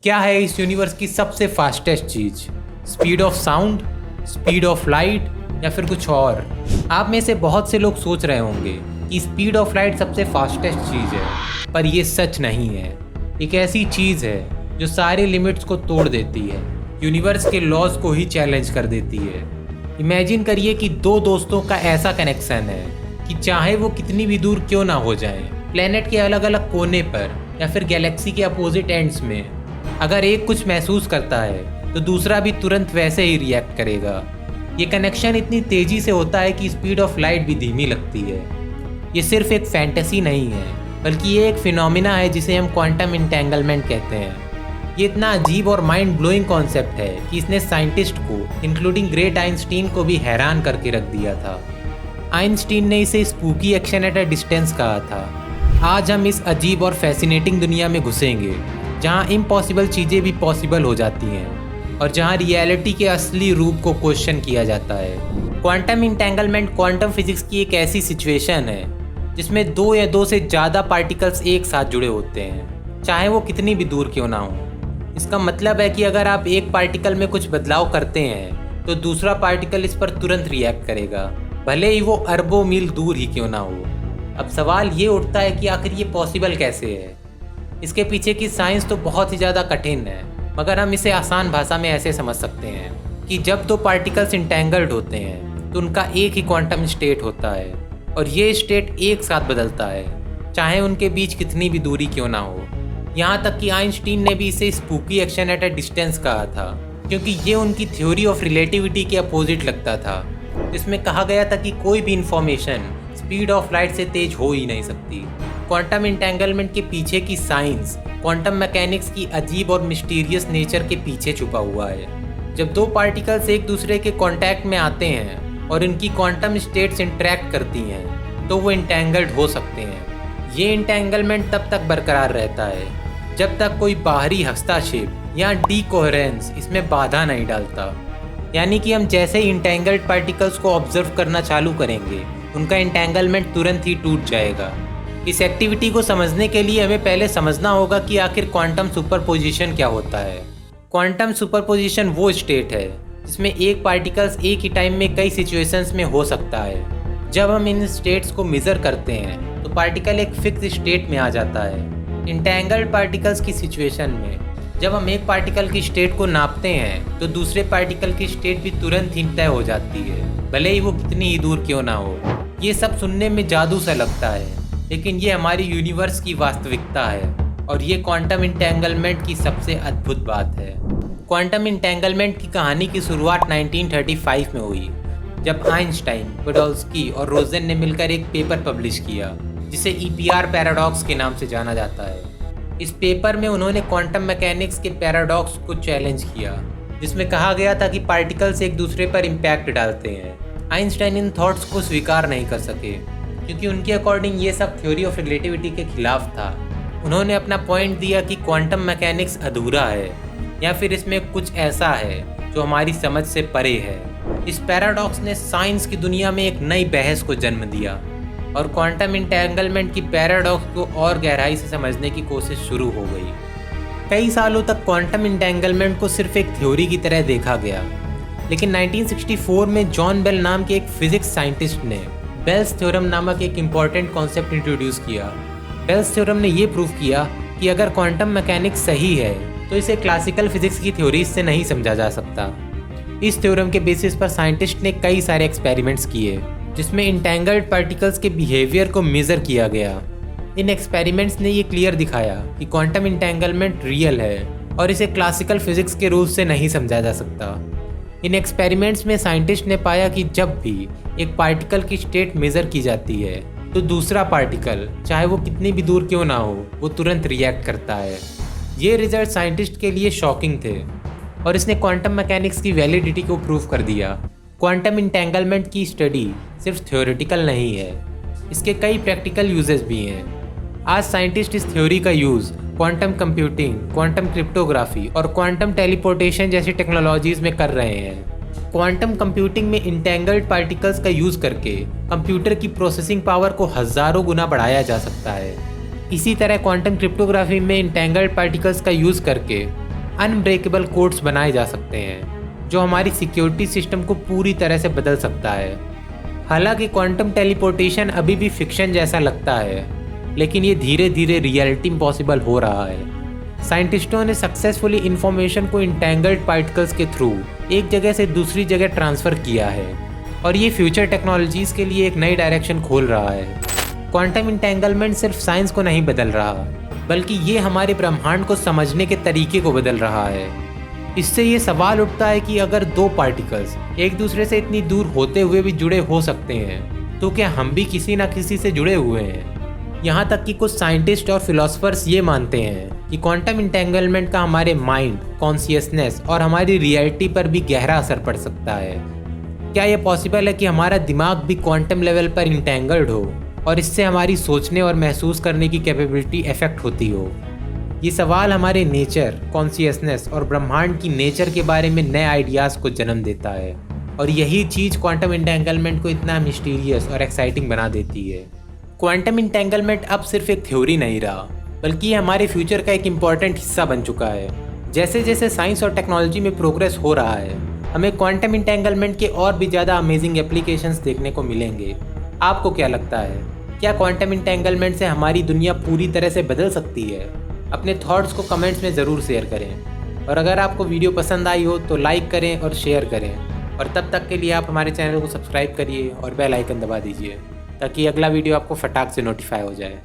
क्या है इस यूनिवर्स की सबसे फास्टेस्ट चीज? Speed of sound, speed of light, या फिर कुछ और? आप में से बहुत से लोग सोच रहे होंगे कि स्पीड ऑफ लाइट सबसे फास्टेस्ट चीज है, पर ये सच नहीं है। एक ऐसी चीज है जो सारे लिमिट्स को तोड़ देती है, यूनिवर्स के लॉज को ही चैलेंज कर देती है। इमेजिन करिए कि दो दोस्तों का ऐसा कनेक्शन है कि चाहे वो कितनी भी दूर क्यों ना हो जाए, प्लेनेट के अलग अलग कोने पर या फिर गैलेक्सी के अपोजिट एंड्स में, अगर एक कुछ महसूस करता है तो दूसरा भी तुरंत वैसे ही रिएक्ट करेगा। ये कनेक्शन इतनी तेजी से होता है कि स्पीड ऑफ लाइट भी धीमी लगती है। ये सिर्फ एक फैंटेसी नहीं है, बल्कि ये एक फिनोमिना है जिसे हम क्वांटम इंटेंगलमेंट कहते हैं। ये इतना अजीब और माइंड ब्लोइंग कॉन्सेप्ट है कि इसने साइंटिस्ट को, इंक्लूडिंग ग्रेट आइंस्टीन को भी हैरान करके रख दिया था। आइंस्टीन ने इसे spooky action at a distance कहा था। आज हम इस अजीब और फैसिनेटिंग दुनिया में घुसेंगे जहाँ इम्पॉसिबल चीज़ें भी पॉसिबल हो जाती हैं और जहाँ रियलिटी के असली रूप को क्वेश्चन किया जाता है। क्वांटम इंटेंगलमेंट क्वांटम फिजिक्स की एक ऐसी सिचुएशन है जिसमें दो या दो से ज़्यादा पार्टिकल्स एक साथ जुड़े होते हैं, चाहे वो कितनी भी दूर क्यों ना हो। इसका मतलब है कि अगर आप एक पार्टिकल में कुछ बदलाव करते हैं तो दूसरा पार्टिकल इस पर तुरंत रिएक्ट करेगा, भले ही वो अरबों मील दूर ही क्यों ना हो। अब सवाल ये उठता है कि आखिर ये पॉसिबल कैसे है। इसके पीछे की साइंस तो बहुत ही ज़्यादा कठिन है, मगर हम इसे आसान भाषा में ऐसे समझ सकते हैं कि जब दो पार्टिकल्स इंटेंगल्ड होते हैं तो उनका एक ही क्वांटम स्टेट होता है और ये स्टेट एक साथ बदलता है, चाहे उनके बीच कितनी भी दूरी क्यों ना हो। यहाँ तक कि आइंस्टीन ने भी इसे spooky action at a distance कहा था, क्योंकि ये उनकी थ्योरी ऑफ रिलेटिविटी के अपोजिट लगता था, जिसमें कहा गया था कि कोई भी इंफॉर्मेशन स्पीड ऑफ लाइट से तेज हो ही नहीं सकती। क्वांटम इंटेंगलमेंट के पीछे की साइंस क्वांटम मैकेनिक्स की अजीब और मिस्टीरियस नेचर के पीछे छुपा हुआ है। जब दो पार्टिकल्स एक दूसरे के कांटेक्ट में आते हैं और इनकी क्वांटम स्टेट्स इंटरैक्ट करती हैं तो वो इंटेंगल्ड हो सकते हैं। ये इंटेंगलमेंट तब तक बरकरार रहता है जब तक कोई बाहरी हस्तक्षेप या डीकोहेरेंस इसमें बाधा नहीं डालता। यानी कि हम जैसे ही इंटेंगल्ड पार्टिकल्स को ऑब्जर्व करना चालू करेंगे, उनका इंटेंगलमेंट तुरंत ही टूट जाएगा। इस एक्टिविटी को समझने के लिए हमें पहले समझना होगा कि आखिर क्वांटम सुपरपोजिशन क्या होता है। क्वांटम सुपरपोजिशन वो स्टेट है जिसमें एक पार्टिकल्स एक ही टाइम में कई सिचुएशंस में हो सकता है। जब हम इन स्टेट्स को मेज़र करते हैं तो पार्टिकल एक फिक्स स्टेट में आ जाता है। इंटेंगल्ड पार्टिकल्स की सिचुएशन में जब हम एक पार्टिकल की स्टेट को नापते हैं तो दूसरे पार्टिकल की स्टेट भी तुरंत ही तय हो जाती है, भले ही वो कितनी ही दूर क्यों ना हो। ये सब सुनने में जादू सा लगता है, लेकिन ये हमारी यूनिवर्स की वास्तविकता है और ये क्वांटम इंटेंगलमेंट की सबसे अद्भुत बात है। क्वांटम इंटेंगलमेंट की कहानी की शुरुआत 1935 में हुई, जब आइंस्टाइन, पोडोल्स्की और रोजन ने मिलकर एक पेपर पब्लिश किया जिसे ईपीआर पैराडॉक्स के नाम से जाना जाता है। इस पेपर में उन्होंने क्वांटम मैकेनिक्स के पैराडॉक्स को चैलेंज किया, जिसमें कहा गया था कि पार्टिकल्स एक दूसरे पर इम्पैक्ट डालते हैं। आइंस्टाइन इन थॉट्स को स्वीकार नहीं कर सके क्योंकि उनके अकॉर्डिंग ये सब थ्योरी ऑफ रिलेटिविटी के खिलाफ था। उन्होंने अपना पॉइंट दिया कि क्वांटम मैकेनिक्स अधूरा है या फिर इसमें कुछ ऐसा है जो हमारी समझ से परे है। इस पैराडॉक्स ने साइंस की दुनिया में एक नई बहस को जन्म दिया और क्वांटम इंटेंगलमेंट की पैराडॉक्स को और गहराई से समझने की कोशिश शुरू हो गई। कई सालों तक क्वांटम इंटेंगलमेंट को सिर्फ एक थ्योरी की तरह देखा गया, लेकिन 1964 में जॉन बेल नाम के एक फिजिक्स साइंटिस्ट ने बेल्स थ्योरम नामक एक इम्पॉर्टेंट कॉन्सेप्ट इंट्रोड्यूस किया। बेल्स थ्योरम ने ये प्रूव किया कि अगर क्वांटम मैकेनिक्स सही है तो इसे क्लासिकल फिजिक्स की थ्योरीज से नहीं समझा जा सकता। इस थ्योरम के बेसिस पर साइंटिस्ट ने कई सारे एक्सपेरिमेंट्स किए जिसमें इंटेंगल्ड पार्टिकल्स के बिहेवियर को मेजर किया गया। इन एक्सपेरिमेंट्स ने ये क्लियर दिखाया कि क्वांटम इंटेंगलमेंट रियल है और इसे क्लासिकल फिजिक्स के रूल से नहीं समझा जा सकता। इन एक्सपेरिमेंट्स में साइंटिस्ट ने पाया कि जब भी एक पार्टिकल की स्टेट मेज़र की जाती है तो दूसरा पार्टिकल, चाहे वो कितनी भी दूर क्यों ना हो, वो तुरंत रिएक्ट करता है। ये रिजल्ट साइंटिस्ट के लिए शॉकिंग थे और इसने क्वांटम मैकेनिक्स की वैलिडिटी को प्रूव कर दिया। क्वांटम इंटेंगलमेंट की स्टडी सिर्फ थ्योरेटिकल नहीं है, इसके कई प्रैक्टिकल यूजेस भी हैं। आज साइंटिस्ट इस थ्योरी का use quantum computing, quantum cryptography और क्वांटम टेलीपोर्टेशन जैसी टेक्नोलॉजीज़ में कर रहे हैं। क्वांटम कंप्यूटिंग में इंटेंगल्ड पार्टिकल्स का यूज़ करके कंप्यूटर की प्रोसेसिंग पावर को हज़ारों गुना बढ़ाया जा सकता है। इसी तरह क्वांटम क्रिप्टोग्राफी में इंटेंगल्ड पार्टिकल्स का यूज़ करके अनब्रेकेबल कोड्स बनाए जा सकते हैं जो हमारी सिक्योरिटी सिस्टम को पूरी तरह से बदल सकता है। हालांकि क्वांटम टेलीपोर्टेशन अभी भी फिक्शन जैसा लगता है, लेकिन ये धीरे धीरे रियलिटी में पॉसिबल हो रहा है। साइंटिस्टों ने सक्सेसफुली इंफॉर्मेशन को इंटेंगल्ड पार्टिकल्स के थ्रू एक जगह से दूसरी जगह ट्रांसफ़र किया है और ये फ्यूचर टेक्नोलॉजीज़ के लिए एक नई डायरेक्शन खोल रहा है। क्वांटम इंटेंगलमेंट सिर्फ साइंस को नहीं बदल रहा, बल्कि ये हमारे ब्रह्मांड को समझने के तरीके को बदल रहा है। इससे ये सवाल उठता है कि अगर दो पार्टिकल्स एक दूसरे से इतनी दूर होते हुए भी जुड़े हो सकते हैं, तो क्या हम भी किसी न किसी से जुड़े हुए हैं? यहाँ तक कि कुछ साइंटिस्ट और फिलोसफर्स ये मानते हैं कि क्वांटम इंटेंगलमेंट का हमारे माइंड, कॉन्शियसनेस और हमारी रियलिटी पर भी गहरा असर पड़ सकता है। क्या ये पॉसिबल है कि हमारा दिमाग भी क्वांटम लेवल पर इंटेंगल्ड हो और इससे हमारी सोचने और महसूस करने की कैपेबिलिटी इफेक्ट होती हो? ये सवाल हमारे नेचर, कॉन्शियसनेस और ब्रह्मांड की नेचर के बारे में नए आइडियाज़ को जन्म देता है और यही चीज़ क्वांटम इंटेंगलमेंट को इतना मिस्टीरियस और एक्साइटिंग बना देती है। क्वांटम इंटेंगलमेंट अब सिर्फ एक थ्योरी नहीं रहा, बल्कि ये हमारे फ्यूचर का एक इम्पॉर्टेंट हिस्सा बन चुका है। जैसे जैसे साइंस और टेक्नोलॉजी में प्रोग्रेस हो रहा है, हमें क्वांटम इंटेंगलमेंट के और भी ज़्यादा अमेजिंग एप्लीकेशंस देखने को मिलेंगे। आपको क्या लगता है, क्या क्वांटम इंटेंगलमेंट से हमारी दुनिया पूरी तरह से बदल सकती है? अपने थॉट्स को कमेंट्स में ज़रूर शेयर करें और अगर आपको वीडियो पसंद आई हो तो लाइक करें और शेयर करें। और तब तक के लिए आप हमारे चैनल को सब्सक्राइब करिए और बेल आइकन दबा दीजिए ताकि अगला वीडियो आपको फटाक से नोटिफाई हो जाए।